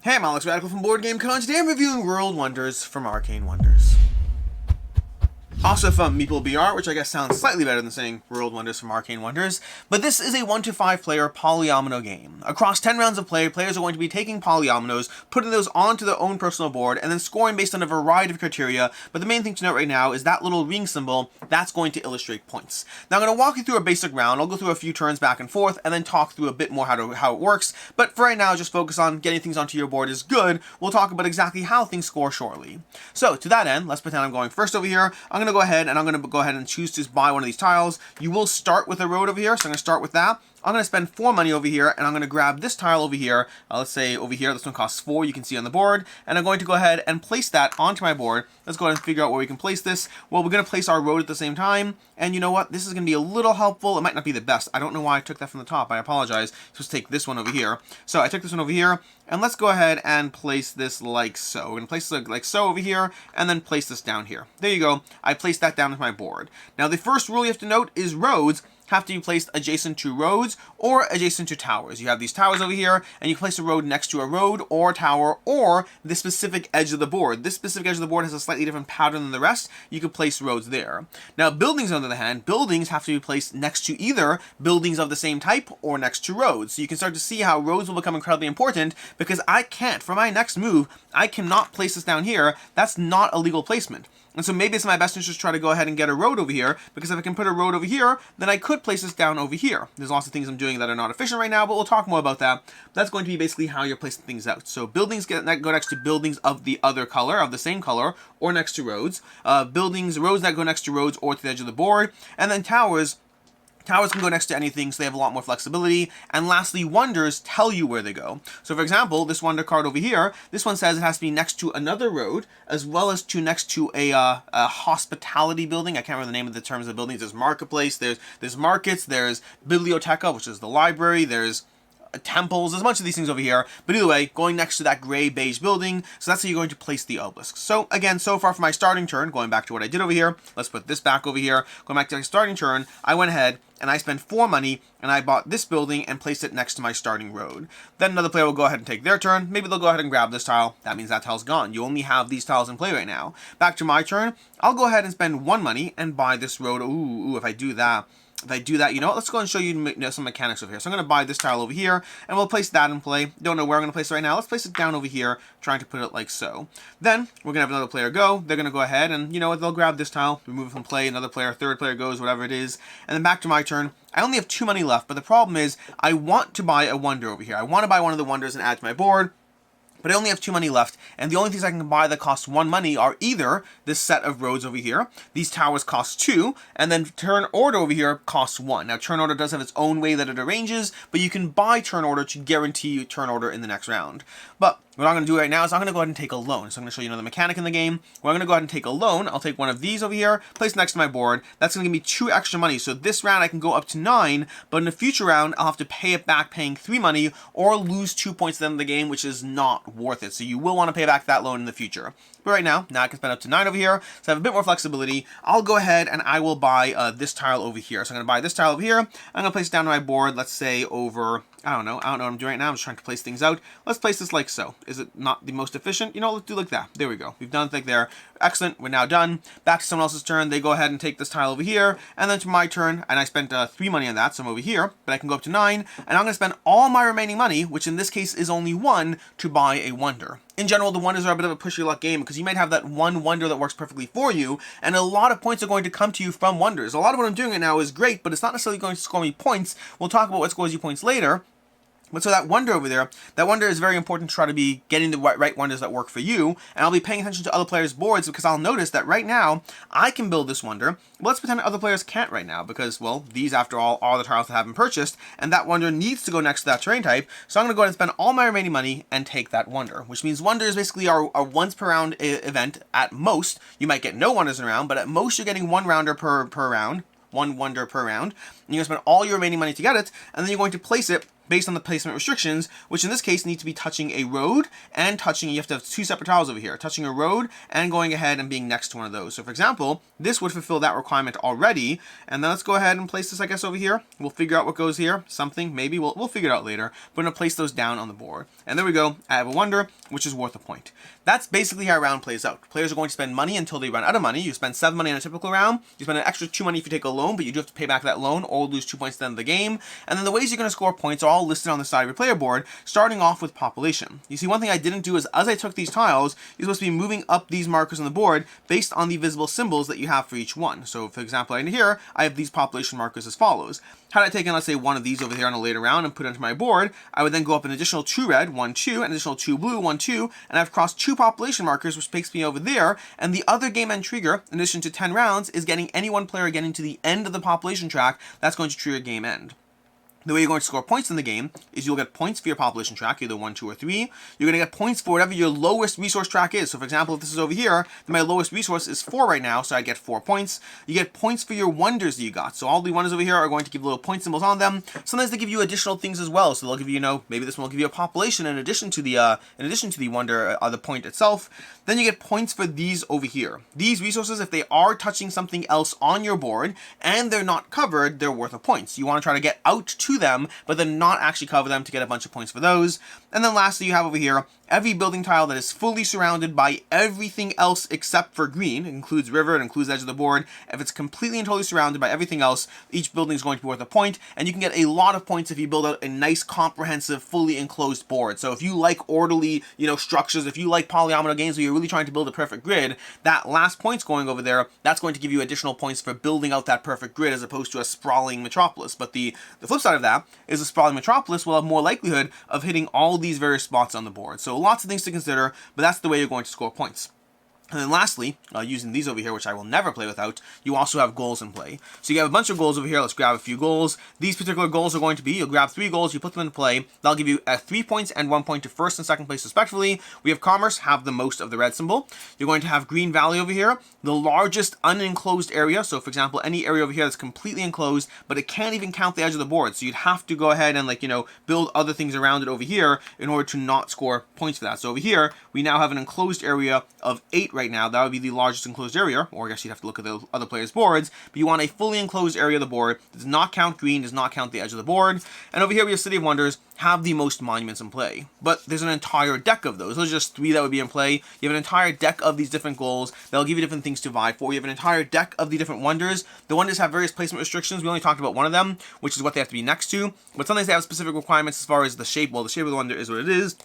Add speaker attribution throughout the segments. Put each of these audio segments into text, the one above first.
Speaker 1: Hey, I'm Alex Radical from Board Game Con. Today I'm reviewing World Wonders from Arcane Wonders. Also from Meeple BR, which I guess sounds slightly better than saying World Wonders from Arcane Wonders, but this is a 1 to 5 player polyomino game. Across 10 rounds of play, players are going to be taking polyominoes, putting those onto their own personal board, and then scoring based on a variety of criteria, but the main thing to note right now is that little ring symbol, that's going to illustrate points. Now I'm going to walk you through a basic round, I'll go through a few turns back and forth, and then talk through a bit more how it works, but for right now, just focus on getting things onto your board is good. We'll talk about exactly how things score shortly. So, to that end, let's pretend I'm going first over here. I'm going to go ahead and choose to buy one of these tiles. You will start with a road over here, so I'm going to start with that. I'm going to spend 4 money over here, and I'm going to grab this tile over here. Let's say over here, this one costs 4, you can see on the board. And I'm going to go ahead and place that onto my board. Let's go ahead and figure out where we can place this. Well, we're going to place our road at the same time. And you know what? This is going to be a little helpful. It might not be the best. I don't know why I took that from the top. I apologize. Let's take this one over here. So I took this one over here, and let's go ahead and place this like so. We're going to place it like so over here, and then place this down here. There you go. I placed that down with my board. Now, the first rule you have to note is roads have to be placed adjacent to roads or adjacent to towers. You have these towers over here, and you place a road next to a road or a tower or the specific edge of the board. This specific edge of the board has a slightly different pattern than the rest. You can place roads there. Now, buildings, on the other hand, buildings have to be placed next to either buildings of the same type or next to roads. So you can start to see how roads will become incredibly important because I can't, for my next move, I cannot place this down here. That's not a legal placement. And so maybe it's in my best interest to try to go ahead and get a road over here, because if I can put a road over here, then I could place this down over here. There's lots of things I'm doing that are not efficient right now, but we'll talk more about that. That's going to be basically how you're placing things out. So buildings go next to buildings of the other color, of the same color, or next to roads. Roads that go next to roads or to the edge of the board. And then towers can go next to anything, so they have a lot more flexibility. And lastly, wonders tell you where they go. So for example, this wonder card over here, this one says it has to be next to another road, as well as next to a hospitality building. I can't remember the name of the terms of the buildings. There's marketplace, there's markets, there's biblioteca, which is the library, there's temples, there's a bunch of these things over here, but either way, going next to that gray beige building, so that's how you're going to place the obelisks. So again, so far for my starting turn, going back to what I did over here, let's put this back over here, going back to my starting turn, I went ahead and I spent 4 money and I bought this building and placed it next to my starting road. Then another player will go ahead and take their turn, maybe they'll go ahead and grab this tile, that means that tile's gone. You only have these tiles in play right now. Back to my turn, I'll go ahead and spend 1 money and buy this road. Ooh, if I do that, you know what, let's go and show you some mechanics over here. So I'm going to buy this tile over here, and we'll place that in play. Don't know where I'm going to place it right now. Let's place it down over here, trying to put it like so. Then, we're going to have another player go. They're going to go ahead, and you know what, they'll grab this tile, remove it from play, another player, third player goes, whatever it is. And then back to my turn. I only have 2 money left, but the problem is, I want to buy a wonder over here. I want to buy one of the wonders and add to my board, but I only have 2 money left, and the only things I can buy that cost 1 money are either this set of roads over here, these towers cost 2, and then turn order over here costs 1. Now, turn order does have its own way that it arranges, but you can buy turn order to guarantee you turn order in the next round. But what I'm going to do right now is I'm going to go ahead and take a loan. So I'm going to show you another mechanic in the game. Where I'm going to go ahead and take a loan. I'll take one of these over here, place it next to my board. That's going to give me 2 extra money. So this round I can go up to 9, but in a future round I'll have to pay it back paying 3 money or lose 2 points at the end of the game, which is not worth it. So you will want to pay back that loan in the future. But right now I can spend up to 9 over here, so I have a bit more flexibility. I'll go ahead and I will buy this tile over here. So I'm going to buy this tile over here. I'm going to place it down to my board, let's say over, I don't know what I'm doing right now. I'm just trying to place things out. Let's place this like so. Is it not the most efficient? You know, let's do like that. There we go. We've done it like there. Excellent. We're now done. Back to someone else's turn. They go ahead and take this tile over here. And then to my turn, and I spent 3 money on that, so I'm over here. But I can go up to 9. And I'm going to spend all my remaining money, which in this case is only 1, to buy a wonder. In general, the wonders are a bit of a push your luck game because you might have that one wonder that works perfectly for you, and a lot of points are going to come to you from wonders. A lot of what I'm doing right now is great, but it's not necessarily going to score me points. We'll talk about what scores you points later. But so that wonder over there, that wonder is very important to try to be getting the right wonders that work for you. And I'll be paying attention to other players' boards because I'll notice that right now, I can build this wonder. But let's pretend other players can't right now because, well, these, after all, are the tiles that have been purchased. And that wonder needs to go next to that terrain type. So I'm going to go ahead and spend all my remaining money and take that wonder. Which means wonders basically are a once per round event at most. You might get no wonders in a round, but at most you're getting 1 rounder per round. 1 wonder per round. And you're going to spend all your remaining money to get it, and then you're going to place it based on the placement restrictions, which in this case need to be touching a road and you have to have two separate tiles over here, touching a road and going ahead and being next to one of those. So for example, this would fulfill that requirement already. And then let's go ahead and place this, I guess, over here. We'll figure out what goes here. Something, maybe, we'll figure it out later. But I'm going to place those down on the board. And there we go. I have a wonder, which is worth a point. That's basically how a round plays out. Players are going to spend money until they run out of money. You spend 7 money on a typical round. You spend an extra 2 money if you take a loan, but you do have to pay back that loan or lose 2 points at the end of the game. And then the ways you're going to score points are all listed on the side of your player board, starting off with population. You see, one thing I didn't do is, as I took these tiles, you're supposed to be moving up these markers on the board based on the visible symbols that you have for each one. So for example, right here, I have these population markers as follows. Had I taken, let's say, one of these over here on a later round and put it into my board, I would then go up an additional 2 red, 1, 2, an additional 2 blue, 1, 2, and I've crossed 2 population markers, which takes me over there, and the other game end trigger, in addition to 10 rounds, is getting any one player getting to the end of the population track. That's going to trigger game end. The way you're going to score points in the game is you'll get points for your population track, either 1, 2, or 3. You're going to get points for whatever your lowest resource track is. So for example, if this is over here, then my lowest resource is 4 right now, so I get 4 points. You get points for your wonders that you got. So all the wonders over here are going to give little point symbols on them. Sometimes they give you additional things as well. So they'll give you, maybe this one will give you a population in addition to the wonder, the point itself. Then you get points for these over here. These resources, if they are touching something else on your board and they're not covered, they're worth a point. So you want to try to get out to them, but then not actually cover them to get a bunch of points for those. And then lastly, you have over here every building tile that is fully surrounded by everything else except for green. It includes river, it includes edge of the board. If it's completely and totally surrounded by everything else, each building is going to be worth a point, and you can get a lot of points if you build out a nice, comprehensive, fully enclosed board. So if you like orderly, structures, if you like polyomino games where you're really trying to build a perfect grid, that last point's going over there, that's going to give you additional points for building out that perfect grid as opposed to a sprawling metropolis. But the flip side of that is a sprawling metropolis will have more likelihood of hitting all these various spots on the board. So lots of things to consider, but that's the way you're going to score points. And then lastly, using these over here, which I will never play without, you also have goals in play. So you have a bunch of goals over here. Let's grab a few goals. These particular goals are going to be, you'll grab 3 goals, you put them into play. That'll give you 3 points and 1 point to first and second place respectively. We have Commerce, have the most of the red symbol. You're going to have Green Valley over here, the largest unenclosed area. So for example, any area over here that's completely enclosed, but it can't even count the edge of the board. So you'd have to go ahead and build other things around it over here in order to not score points for that. So over here, we now have an enclosed area of 8 right now. That would be the largest enclosed area, or I guess you'd have to look at the other players' boards, but you want a fully enclosed area of the board. Does not count green, does not count the edge of the board. And over here we have City of Wonders, have the most monuments in play. But there's an entire deck of those. Those are just 3 that would be in play. You have an entire deck of these different goals that'll give you different things to vie for. You have an entire deck of the different wonders. The wonders have various placement restrictions. We only talked about one of them, which is what they have to be next to. But sometimes they have specific requirements as far as the shape. Well, the shape of the wonder is what it is.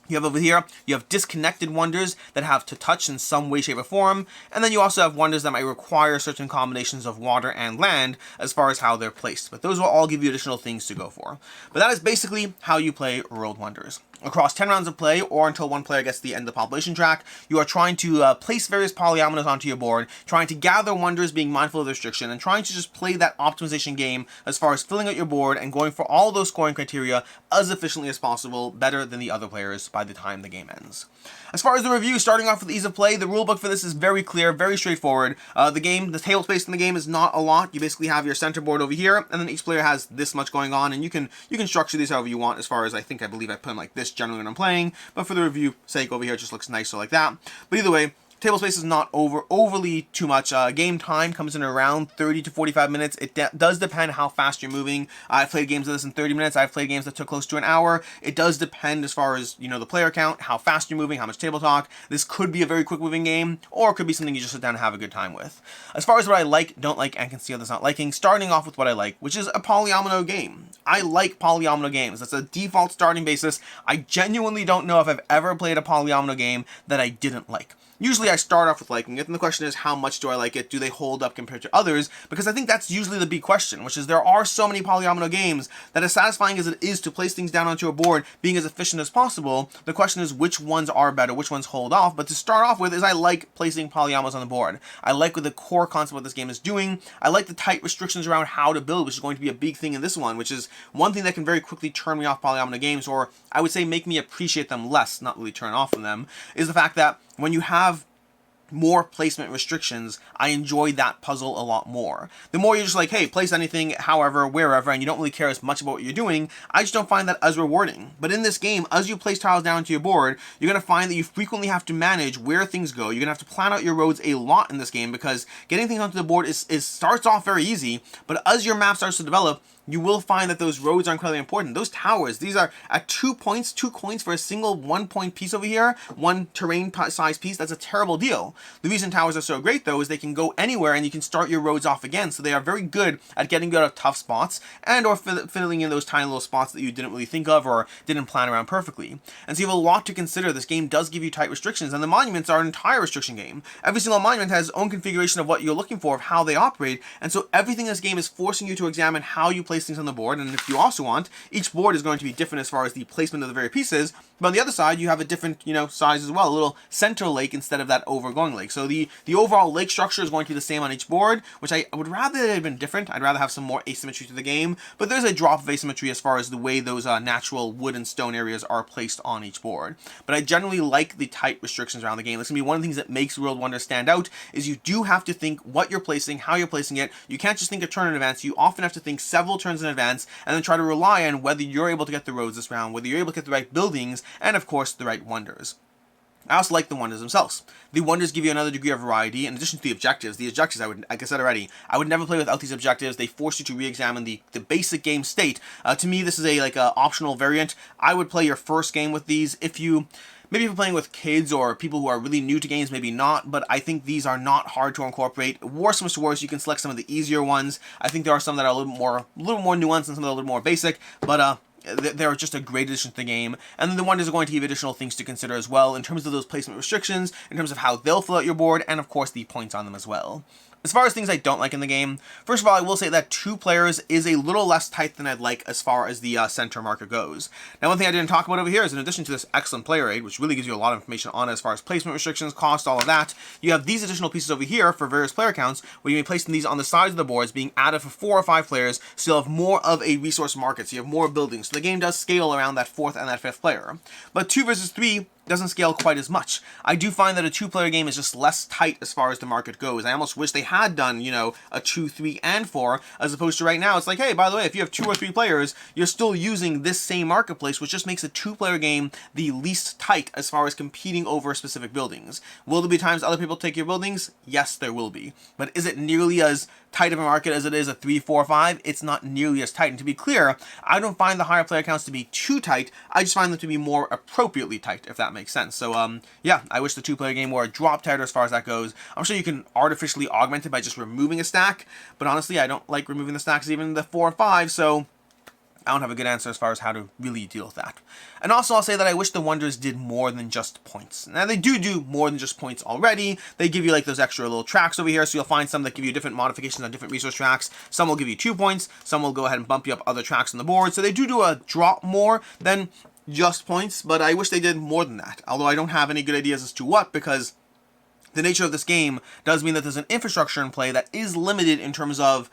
Speaker 1: You have over here, you have disconnected wonders that have to touch in some way, shape, or form. And then you also have wonders that might require certain combinations of water and land as far as how they're placed. But those will all give you additional things to go for. But that is basically how you play World Wonders. Across 10 rounds of play, or until one player gets to the end of the population track, you are trying to place various polyominoes onto your board, trying to gather wonders, being mindful of the restriction, and trying to just play that optimization game as far as filling out your board and going for all those scoring criteria as efficiently as possible, better than the other players by the time the game ends. As far as the review, starting off with ease of play, the rulebook for this is very clear, very straightforward. The table space in the game is not a lot. You basically have your center board over here, and then each player has this much going on, and you can structure these however you want. As far as I believe I put them like this generally when I'm playing, but for the review sake over here, it just looks nicer like that. But either way, table space is not overly too much. Game time comes in around 30 to 45 minutes. It does depend how fast you're moving. I've played games of this in 30 minutes. I've played games that took close to an hour. It does depend as far as, the player count, how fast you're moving, how much table talk. This could be a very quick moving game, or it could be something you just sit down and have a good time with. As far as what I like, don't like, and can see others not liking, starting off with what I like, which is a polyomino game. I like polyomino games. That's a default starting basis. I genuinely don't know if I've ever played a polyomino game that I didn't like. Usually I start off with liking it, and the question is, how much do I like it? Do they hold up compared to others? Because I think that's usually the big question, which is there are so many polyomino games that as satisfying as it is to place things down onto a board, being as efficient as possible, the question is which ones are better, which ones hold off. But to start off with is I like placing polyominoes on the board. I like what the core concept of what this game is doing. I like the tight restrictions around how to build, which is going to be a big thing in this one, which is one thing that can very quickly turn me off polyomino games, or I would say make me appreciate them less, not really turn off from them, is the fact that when you have more placement restrictions, I enjoy that puzzle a lot more. The more you're just like, hey, place anything, however, wherever, and you don't really care as much about what you're doing, I just don't find that as rewarding. But in this game, as you place tiles down to your board, you're going to find that you frequently have to manage where things go. You're going to have to plan out your roads a lot in this game, because getting things onto the board starts off very easy, but as your map starts to develop, you will find that those roads are incredibly important. Those towers, these are at 2 points, 2 coins for a single 1 point piece over here, one terrain size piece. That's a terrible deal. The reason towers are so great, though, is they can go anywhere and you can start your roads off again. So they are very good at getting you out of tough spots and or filling in those tiny little spots that you didn't really think of or didn't plan around perfectly. And so you have a lot to consider. This game does give you tight restrictions, and the monuments are an entire restriction game. Every single monument has its own configuration of what you're looking for, of how they operate, and so everything in this game is forcing you to examine how you place things on the board. And if you also want, each board is going to be different as far as the placement of the various pieces, but on the other side you have a different, size as well, a little center lake instead of that overgoing lake. So the overall lake structure is going to be the same on each board, which I would rather it had been different. I'd rather have some more asymmetry to the game, but there's a drop of asymmetry as far as the way those natural wood and stone areas are placed on each board. But I generally like the tight restrictions around the game. That's going to be one of the things that makes World Wonders stand out, is you do have to think what you're placing, how you're placing it. You can't just think a turn in advance. You often have to think several turns in advance, and then try to rely on whether you're able to get the roads this round, whether you're able to get the right buildings, and of course the right wonders. I also like the wonders themselves. The wonders give you another degree of variety in addition to the objectives. The objectives, like I said already, I would never play without these objectives. They force you to re-examine the basic game state. To me, this is a optional variant. I would play your first game with these. Maybe if you're playing with kids or people who are really new to games, maybe not, but I think these are not hard to incorporate. Worse comes to worse, you can select some of the easier ones. I think there are some that are a little more nuanced and some that are a little more basic, but they're just a great addition to the game. And then the wonders are going to give additional things to consider as well, in terms of those placement restrictions, in terms of how they'll fill out your board, and of course the points on them as well. As far as things I don't like in the game, first of all, I will say that 2 players is a little less tight than I'd like as far as the center marker goes. Now, one thing I didn't talk about over here is, in addition to this excellent player aid, which really gives you a lot of information on it as far as placement restrictions, cost, all of that, you have these additional pieces over here for various player counts, where you may be placing these on the sides of the boards, being added for 4 or 5 players, so you'll have more of a resource market, so you have more buildings. So the game does scale around that 4th and that 5th player. But 2 versus 3 doesn't scale quite as much. I do find that a 2-player game is just less tight as far as the market goes. I almost wish they had done, a 2, 3, and 4, as opposed to right now, it's like, hey, by the way, if you have 2 or 3 players, you're still using this same marketplace, which just makes a 2-player game the least tight as far as competing over specific buildings. Will there be times other people take your buildings? Yes, there will be. But is it nearly as tight of a market as it is a 3, 4, 5? It's not nearly as tight. And to be clear, I don't find the higher player counts to be too tight. I just find them to be more appropriately tight, if that makes sense. So, yeah, I wish the 2-player game were a drop tighter as far as that goes. I'm sure you can artificially augment it by just removing a stack, but honestly, I don't like removing the stacks even in the 4 or 5, so I don't have a good answer as far as how to really deal with that. And also, I'll say that I wish the wonders did more than just points. Now, they do more than just points already. They give you those extra little tracks over here, so you'll find some that give you different modifications on different resource tracks. Some will give you 2 points, some will go ahead and bump you up other tracks on the board. So they do a drop more than just points, but I wish they did more than that. Although I don't have any good ideas as to what, because the nature of this game does mean that there's an infrastructure in play that is limited in terms of,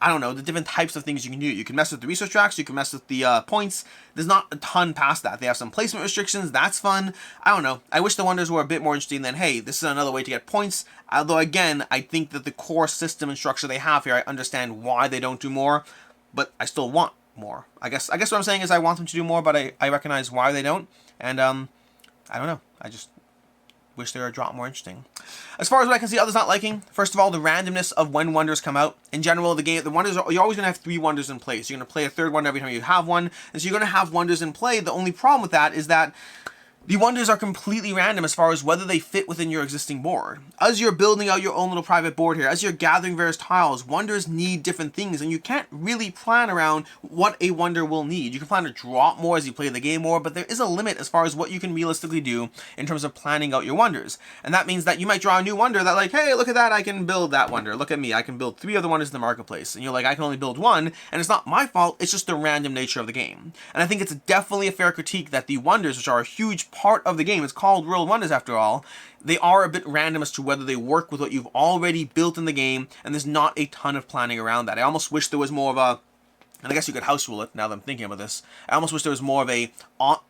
Speaker 1: I don't know, the different types of things you can do. You can mess with the resource tracks, you can mess with the points. There's not a ton past that. They have some placement restrictions, that's fun. I don't know. I wish the wonders were a bit more interesting than, hey, this is another way to get points. Although, again, I think that the core system and structure they have here, I understand why they don't do more, but I still want more. I guess what I'm saying is I want them to do more, but I recognize why they don't. And, I don't know. I just wish they were a drop more interesting. As far as what I can see others not liking, first of all, the randomness of when wonders come out. In general, the wonders you're always going to have 3 wonders in play. So you're going to play a 3rd wonder every time you have one, and so you're going to have wonders in play. The only problem with that is that the wonders are completely random as far as whether they fit within your existing board. As you're building out your own little private board here, as you're gathering various tiles, wonders need different things, and you can't really plan around what a wonder will need. You can plan to drop more as you play the game more, but there is a limit as far as what you can realistically do in terms of planning out your wonders. And that means that you might draw a new wonder that, like, hey, look at that, I can build that wonder. Look at me, I can build 3 other wonders in the marketplace. And you're like, I can only build 1, and it's not my fault, it's just the random nature of the game. And I think it's definitely a fair critique that the wonders, which are a huge part of the game, it's called World Wonders after all, they are a bit random as to whether they work with what you've already built in the game, and there's not a ton of planning around that. I almost wish there was more of a and I guess you could house rule it now that I'm thinking about this. I almost wish there was more of a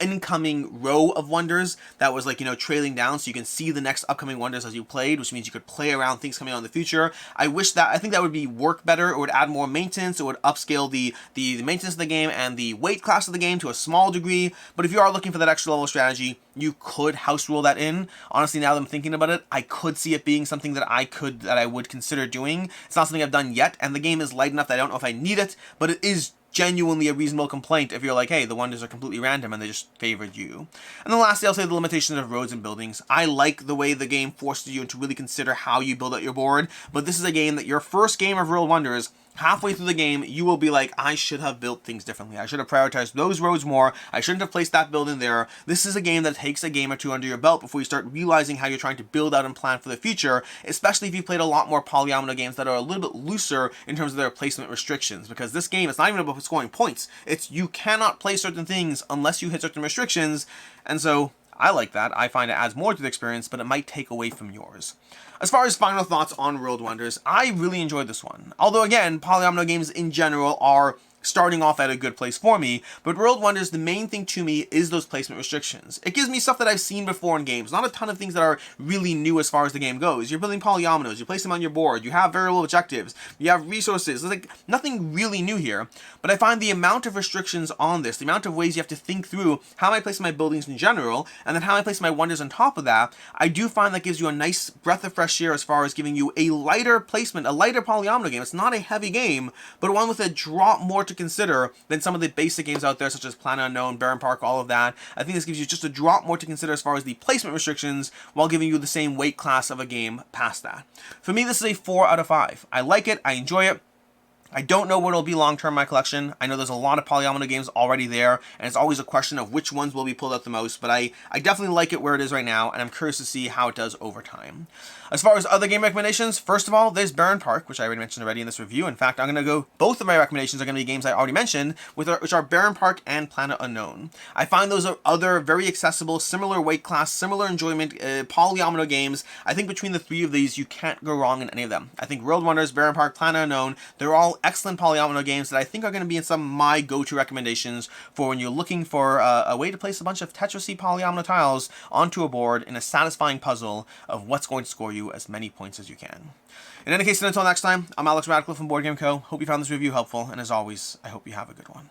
Speaker 1: incoming row of wonders that was like, you know, trailing down so you can see the next upcoming wonders as you played, which means you could play around things coming out in the future. I think that would be work better. It would add more maintenance. It would upscale the maintenance of the game and the weight class of the game to a small degree. But if you are looking for that extra level of strategy, you could house rule that in. Honestly, now that I'm thinking about it, I could see it being something that I would consider doing. It's not something I've done yet, and the game is light enough that I don't know if I need it, but it is genuinely a reasonable complaint if you're like, hey, the wonders are completely random and they just favored you. And then lastly, I'll say the limitations of roads and buildings. I like the way the game forces you to really consider how you build out your board, but this is a game that your first game of World Wonders, halfway through the game, you will be like, I should have built things differently. I should have prioritized those roads more. I shouldn't have placed that building there. This is a game that takes a game or two under your belt before you start realizing how you're trying to build out and plan for the future, especially if you played a lot more Polyomino games that are a little bit looser in terms of their placement restrictions. Because this game, it's not even about scoring points. It's you cannot play certain things unless you hit certain restrictions, and so I like that. I find it adds more to the experience, but it might take away from yours. As far as final thoughts on World Wonders, I really enjoyed this one. Although again, Polyomino games in general are starting off at a good place for me, but World Wonders, the main thing to me is those placement restrictions. It gives me stuff that I've seen before in games, not a ton of things that are really new as far as the game goes. You're building polyominoes, you place them on your board, you have variable objectives, you have resources. There's like nothing really new here, but I find the amount of restrictions on this, the amount of ways you have to think through how am I placing my buildings in general, and then how am I placing my wonders on top of that, I do find that gives you a nice breath of fresh air as far as giving you a lighter placement, a lighter polyomino game. It's not a heavy game, but one with a drop more to consider than some of the basic games out there, such as Planet Unknown, Baron Park, all of that. I think this gives you just a drop more to consider as far as the placement restrictions, while giving you the same weight class of a game past that. For me, this is a 4 out of 5. I like it, I enjoy it. I don't know what it'll be long-term in my collection. I know there's a lot of Polyomino games already there, and it's always a question of which ones will be pulled out the most, but I definitely like it where it is right now, and I'm curious to see how it does over time. As far as other game recommendations, first of all, there's Baron Park, which I already mentioned in this review. In fact, I'm going to go, both of my recommendations are going to be games I already mentioned, which are Baron Park and Planet Unknown. I find those are other very accessible, similar weight class, similar enjoyment, Polyomino games. I think between the three of these, you can't go wrong in any of them. I think World Wonders, Baron Park, Planet Unknown, they're all excellent Polyomino games that I think are going to be in some of my go-to recommendations for when you're looking for a way to place a bunch of Tetris-y Polyomino tiles onto a board in a satisfying puzzle of what's going to score you as many points as you can. In any case, until next time, I'm Alex Radcliffe from Board Game Co. Hope you found this review helpful, and as always, I hope you have a good one.